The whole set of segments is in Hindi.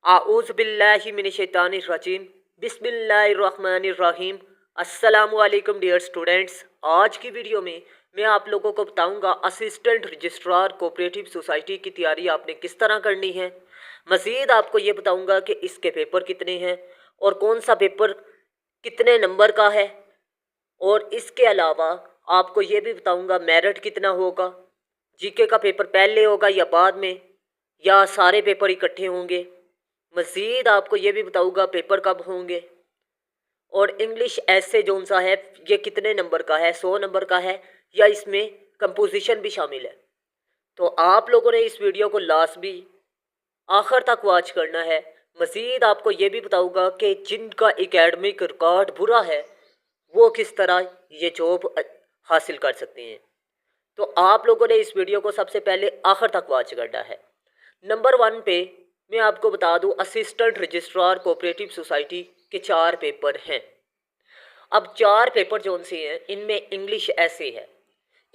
आऊज़ बिल्लाहि मिनश शैतानिर रजीम बिस्मिल्लाहिर्रहमानिर्रहीम। अस्सलामु अलैकुम डियर स्टूडेंट्स। आज की वीडियो में मैं आप लोगों को बताऊंगा असिस्टेंट रजिस्ट्रार कोऑपरेटिव सोसाइटी की तैयारी आपने किस तरह करनी है। मज़ीद आपको ये बताऊंगा कि इसके पेपर कितने हैं और कौन सा पेपर कितने नंबर का है, और इसके अलावा आपको ये भी बताऊंगा मेरिट कितना होगा, जीके का पेपर पहले होगा या बाद में, या सारे पेपर इकट्ठे होंगे। मज़ीद आपको ये भी बताऊंगा पेपर कब होंगे, और इंग्लिश ऐसे जोन सा है ये कितने नंबर का है, 100 नंबर का है या इसमें कंपोजिशन भी शामिल है। तो आप लोगों ने इस वीडियो को लास्ट भी आखिर तक वॉच करना है। मज़ीद आपको ये भी बताऊंगा कि जिनका एकेडमिक रिकॉर्ड बुरा है वो किस तरह ये जॉब हासिल कर सकते हैं। तो आप लोगों ने इस वीडियो को सबसे पहले आखिर तक वॉच करना है। नंबर 1 पे मैं आपको बता दूं असिस्टेंट रजिस्ट्रार कोऑपरेटिव सोसाइटी के 4 पेपर हैं। अब 4 पेपर जोन से हैं, इनमें इंग्लिश ऐसे है।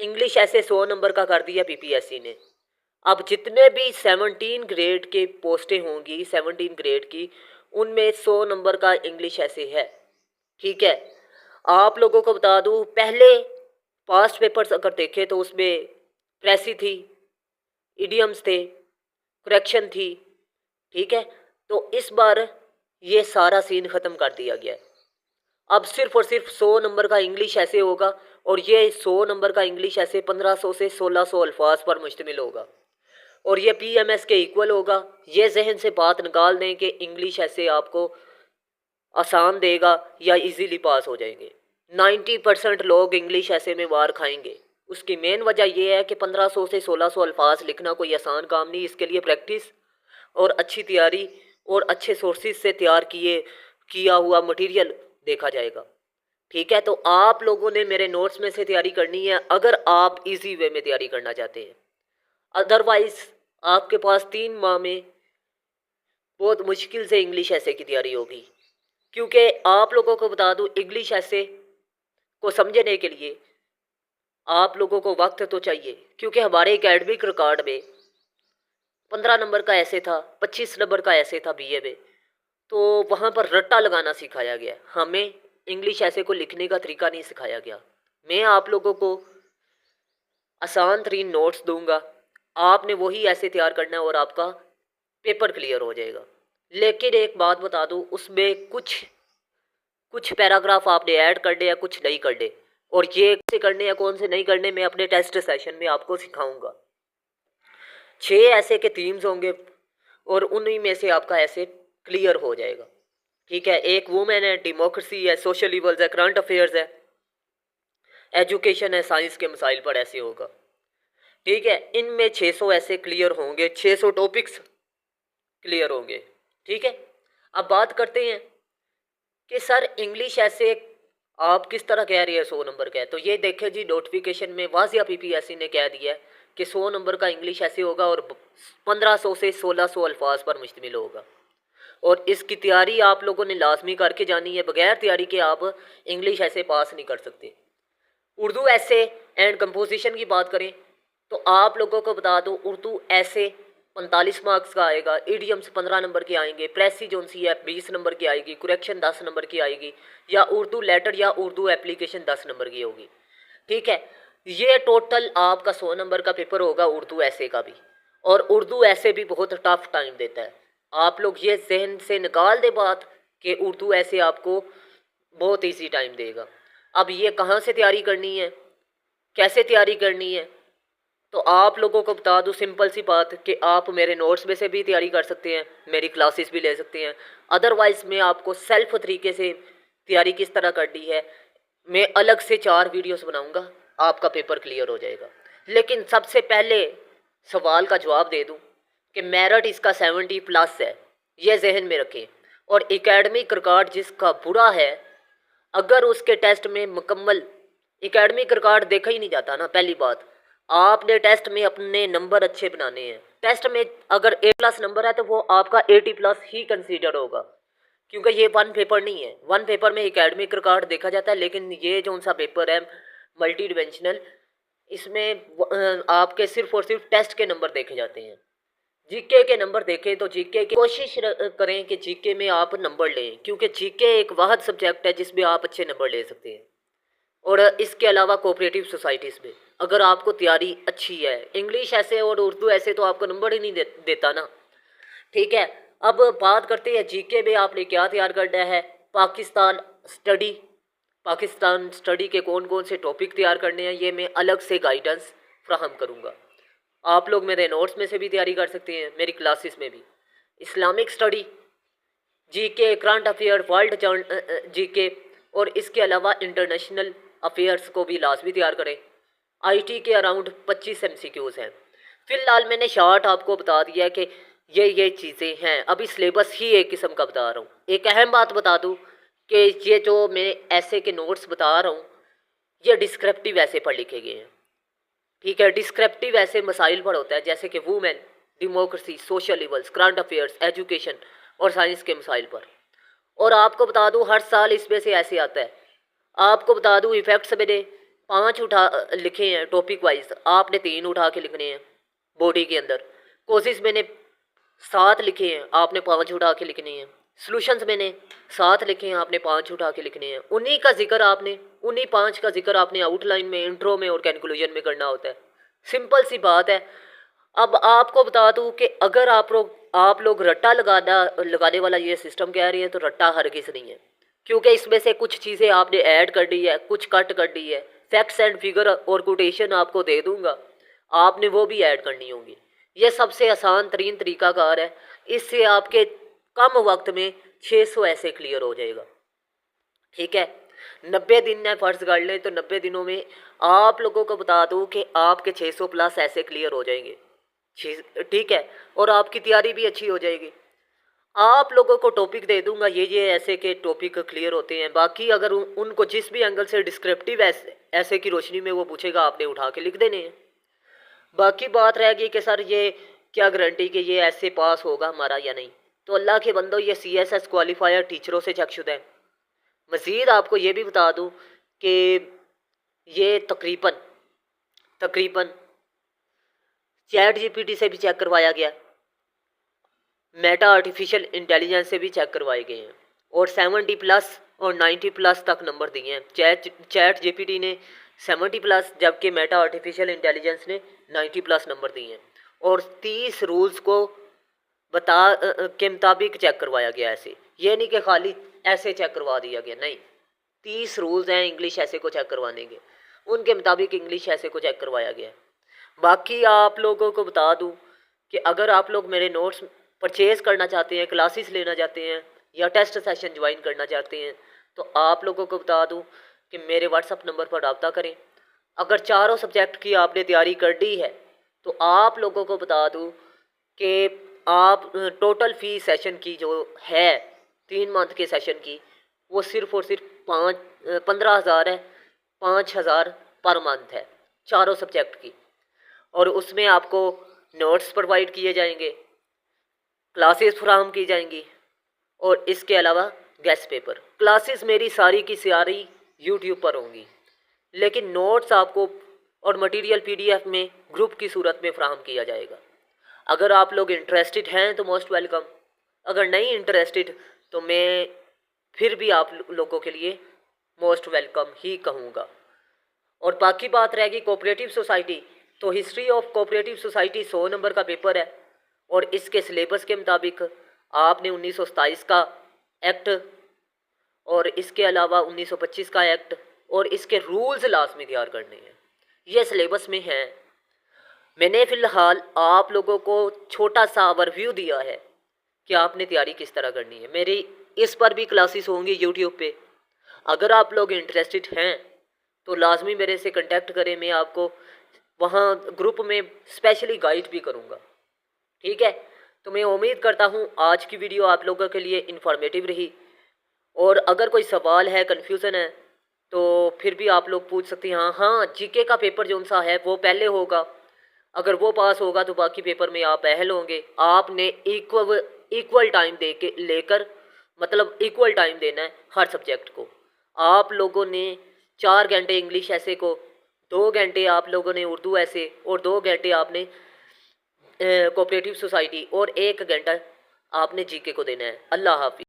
इंग्लिश ऐसे 100 नंबर का कर दिया पीपीएससी ने। अब जितने भी 17 ग्रेड के पोस्टें होंगी 17 ग्रेड की, उनमें 100 नंबर का इंग्लिश ऐसे है। ठीक है, आप लोगों को बता दूं पहले पास्ट पेपर्स अगर देखें तो उसमें प्रेसी थी, इडियम्स थे, करेक्शन थी। ठीक है, तो इस बार ये सारा सीन ख़त्म कर दिया गया है। अब सिर्फ और सिर्फ 100 नंबर का इंग्लिश ऐसे होगा, और ये 100 नंबर का इंग्लिश ऐसे 1500 से 1600 अल्फाज पर मुश्तमिल होगा, और ये पीएमएस के इक्वल होगा। ये जहन से बात निकाल दें कि इंग्लिश ऐसे आपको आसान देगा या इजीली पास हो जाएंगे। 90% लोग इंग्लिश ऐसे में वार खाएंगे। उसकी मेन वजह यह है कि 1500 से 1600 अल्फाज लिखना कोई आसान काम नहीं। इसके लिए प्रैक्टिस और अच्छी तैयारी और अच्छे सोर्सेज से तैयार किया हुआ मटेरियल देखा जाएगा। ठीक है, तो आप लोगों ने मेरे नोट्स में से तैयारी करनी है अगर आप इजी वे में तैयारी करना चाहते हैं। अदरवाइज आपके पास 3 माह में बहुत मुश्किल से इंग्लिश ऐसे की तैयारी होगी, क्योंकि आप लोगों को बता दूं इंग्लिश ऐसे को समझने के लिए आप लोगों को वक्त तो चाहिए, क्योंकि हमारे एकेडमिक रिकॉर्ड में 15 नंबर का ऐसे था, 25 नंबर का ऐसे था बीए में। तो वहाँ पर रट्टा लगाना सिखाया गया, हमें इंग्लिश ऐसे को लिखने का तरीका नहीं सिखाया गया। मैं आप लोगों को आसान तरीन नोट्स दूंगा, आपने वही ऐसे तैयार करना है और आपका पेपर क्लियर हो जाएगा। लेकिन एक बात बता दूं, उसमें कुछ कुछ पैराग्राफ आपने ऐड करने हैं, कुछ नहीं करने, और ये कैसे करने हैं कौन से नहीं करने मैं अपने टेस्ट सेशन में आपको सिखाऊंगा। 6 ऐसे के थीम्स होंगे और उन्हीं में से आपका ऐसे क्लियर हो जाएगा। ठीक है, एक वुमेन है, डेमोक्रेसी है, सोशल इवल्स है, करंट अफेयर्स है, एजुकेशन है, साइंस के मसाइल पर ऐसे होगा। ठीक है, इनमें 600 ऐसे क्लियर होंगे, 600 टॉपिक्स क्लियर होंगे। ठीक है, अब बात करते हैं कि सर इंग्लिश ऐसे आप किस तरह कह रही है 100 नंबर का है। तो ये देखें जी, नोटिफिकेशन में वाजिया पीपीएससी ने कह दिया है कि 100 नंबर का इंग्लिश ऐसे होगा और 1500 से 1600 अल्फाज पर मुश्तमिल होगा, और इसकी तैयारी आप लोगों ने लाजमी करके जानी है। बगैर तैयारी के आप इंग्लिश ऐसे पास नहीं कर सकते। उर्दू ऐसे एंड कंपोजिशन की बात करें तो आप लोगों को बता दूं उर्दू ऐसे 45 मार्क्स का आएगा, इडियम्स 15 नंबर के आएंगे, प्रेसी जोन सी है 20 नंबर की आएगी, कुरेक्शन 10 नंबर की आएगी, या उर्दू लेटर या उर्दू एप्लीकेशन 10 नंबर की होगी। ठीक है, ये टोटल आपका 100 नंबर का पेपर होगा उर्दू ऐसे का भी, और उर्दू ऐसे भी बहुत टफ टाइम देता है। आप लोग ये जहन से निकाल दे बात कि उर्दू ऐसे आपको बहुत ईजी टाइम देगा। अब ये कहाँ से तैयारी करनी है, कैसे तैयारी करनी है, तो आप लोगों को बता दूं सिंपल सी बात कि आप मेरे नोट्स में से भी तैयारी कर सकते हैं, मेरी क्लासेस भी ले सकते हैं। अदरवाइज़ मैं आपको सेल्फ तरीके से तैयारी किस तरह करनी है मैं अलग से 4 वीडियोस बनाऊंगा, आपका पेपर क्लियर हो जाएगा। लेकिन सबसे पहले सवाल का जवाब दे दूं कि मेरिट इसका 70+ है, ये जहन में रखें। और एकेडमिक रिकॉर्ड जिसका बुरा है, अगर उसके टेस्ट में मुकम्मल एकेडमिक रिकॉर्ड देखा ही नहीं जाता ना। पहली बात, आपने टेस्ट में अपने नंबर अच्छे बनाने हैं। टेस्ट में अगर A+ नंबर है तो वो आपका 80+ ही कंसीडर होगा, क्योंकि ये 1 पेपर नहीं है। 1 पेपर में एकेडमिक रिकॉर्ड देखा जाता है, लेकिन ये जो सा पेपर है मल्टी डिमेंशनल, इसमें आपके सिर्फ और सिर्फ टेस्ट के नंबर देखे जाते हैं। जीके के नंबर देखें तो जीके की कोशिश करें कि जीके में आप नंबर लें, क्योंकि जीके एक वाहद सब्जेक्ट है जिसमें आप अच्छे नंबर ले सकते हैं। और इसके अलावा कोऑपरेटिव सोसाइटीज़ में अगर आपको तैयारी अच्छी है, इंग्लिश ऐसे और उर्दू ऐसे तो आपको नंबर ही नहीं देता ना। ठीक है, अब बात करते हैं जीके में आपने क्या तैयार करना है। पाकिस्तान स्टडी, पाकिस्तान स्टडी के कौन कौन से टॉपिक तैयार करने हैं ये मैं अलग से गाइडेंस फ्राहम करूँगा। आप लोग मेरे नोट्स में से भी तैयारी कर सकते हैं, मेरी क्लासेस में भी। Islamic study, GK, current affair, world GK और इसके अलावा इंटरनेशनल अफेयर्स को भी लाजमी तैयार करें। आईटी के अराउंड 25 एमसीक्यूज़ हैं। फिलहाल मैंने शॉर्ट आपको बता दिया है कि ये चीज़ें हैं। अभी सिलेबस ही एक किस्म का बता रहा हूँ। एक अहम बात बता दूँ कि ये जो मैं ऐसे के नोट्स बता रहा हूँ ये डिस्क्रिप्टिव ऐसे पर लिखे गए हैं। ठीक है, डिस्क्रिप्टिव ऐसे मसाइल पर होता है जैसे कि women, democracy, social evils, current affairs, education और साइंस के मसाइल पर। और आपको बता दूं हर साल इसमें से ऐसे आता है। आपको बता दूं इफेक्ट्स मैंने 5 उठा लिखे हैं टॉपिक वाइज, आपने 3 उठा के लिखने हैं बॉडी के अंदर। कोशिश मैंने 7 लिखे हैं, आपने 5 उठा के लिखने हैं। सॉल्यूशंस मैंने 7 लिखे हैं, आपने 5 उठा के लिखने हैं। उन्हीं 5 का जिक्र आपने आउटलाइन में, इंट्रो में और कंक्लूजन में करना होता है। सिंपल सी बात है। अब आपको बता दूं कि अगर आप लोग रट्टा लगाने वाला ये सिस्टम कह रहे हैं तो रट्टा हरगिज़ नहीं है, क्योंकि इसमें से कुछ चीज़ें आपने ऐड कर दी है, कुछ कट कर दी है। फैक्ट्स एंड फिगर और कोटेशन आपको दे दूंगा, आपने वो भी ऐड करनी होंगी। ये सबसे आसान तरीन तरीकाकार है। इससे आपके कम वक्त में 600 ऐसे क्लियर हो जाएगा। ठीक है, 90 दिन है फर्ज कर लें तो 90 दिनों में आप लोगों को बता दूं कि आपके 600 प्लस ऐसे क्लियर हो जाएंगे। ठीक है, और आपकी तैयारी भी अच्छी हो जाएगी। आप लोगों को टॉपिक दे दूंगा, ये ऐसे के टॉपिक क्लियर होते हैं। बाकी अगर उनको जिस भी एंगल से डिस्क्रिप्टिव ऐसे की रोशनी में वो पूछेगा, आपने उठा के लिख देने हैं। बाकी बात रहेगी कि सर ये क्या गारंटी कि ये ऐसे पास होगा हमारा या नहीं। तो अल्लाह के बंदो, ये CSS क्वालिफायर टीचरों से चेकशुदा है। मज़ीद आपको ये भी बता दूं कि ये तकरीबन तकरीबन ChatGPT से भी चेक करवाया गया, मेटा आर्टिफिशियल इंटेलिजेंस से भी चेक करवाए गए हैं और 70 प्लस और 90 प्लस तक नंबर दिए हैं। ChatGPT ने 70 प्लस जबकि मेटा आर्टिफिशियल इंटेलिजेंस ने 90 प्लस नंबर दिए हैं। और 30 रूल्स को के मुताबिक चेक करवाया गया। ऐसे ये नहीं कि खाली ऐसे चेक करवा दिया गया, नहीं। 30 रूल्स हैं इंग्लिश ऐसे को चेक करवाने के, उनके मुताबिक इंग्लिश ऐसे को चेक करवाया गया। बाकी आप लोगों को बता दूं कि अगर आप लोग मेरे नोट्स परचेज़ करना चाहते हैं, क्लासेस लेना चाहते हैं या टेस्ट सेशन ज्वाइन करना चाहते हैं तो आप लोगों को बता दूं कि मेरे व्हाट्सअप नंबर पर रब्ता करें। अगर चारों सब्जेक्ट की आपने तैयारी कर दी है तो आप लोगों को बता दूं कि आप टोटल फ़ी सेशन की जो है 3 मंथ के सेशन की, वो सिर्फ़ और सिर्फ 15,000 है। 5,000 पर मंथ है चारों सब्जेक्ट की। और उसमें आपको नोट्स प्रोवाइड किए जाएंगे, क्लासेस फराहम की जाएंगी और इसके अलावा गेस्ट पेपर। क्लासेस मेरी सारी की सारी यूट्यूब पर होंगी, लेकिन नोट्स आपको और मटेरियल PDF में ग्रुप की सूरत में फ्राहम किया जाएगा। अगर आप लोग इंटरेस्टेड हैं तो मोस्ट वेलकम, अगर नहीं इंटरेस्टेड तो मैं फिर भी आप लोगों के लिए मोस्ट वेलकम ही कहूँगा। और बाकी बात रहेगी कोऑपरेटिव सोसाइटी, तो history of cooperative society 100 number का पेपर है और इसके सिलेबस के मुताबिक आपने 1927 का एक्ट और इसके अलावा 1925 का एक्ट और इसके रूल्स लाजमी तैयार करने हैं। ये सिलेबस में है। मैंने फ़िलहाल आप लोगों को छोटा सा ओवरव्यू दिया है कि आपने तैयारी किस तरह करनी है। मेरी इस पर भी क्लासेस होंगी यूट्यूब पे। अगर आप लोग इंटरेस्टेड हैं तो लाजमी मेरे से कांटेक्ट करें, मैं आपको वहाँ ग्रुप में स्पेशली गाइड भी करूँगा। ठीक है, तो मैं उम्मीद करता हूँ आज की वीडियो आप लोगों के लिए इन्फॉर्मेटिव रही। और अगर कोई सवाल है, कन्फ्यूज़न है तो फिर भी आप लोग पूछ सकते हैं। हाँ, जीके का पेपर जो सा है वो पहले होगा, अगर वो पास होगा तो बाकी पेपर में आप पहल होंगे। आपने इक्वल टाइम दे के लेकर मतलब इक्वल टाइम देना है हर सब्जेक्ट को। आप लोगों ने 4 घंटे इंग्लिश ऐसे को, 2 घंटे आप लोगों ने उर्दू ऐसे और 2 घंटे आपने कोऑपरेटिव सोसाइटी और 1 घंटा आपने जीके को देना है। अल्लाह हाफिज़।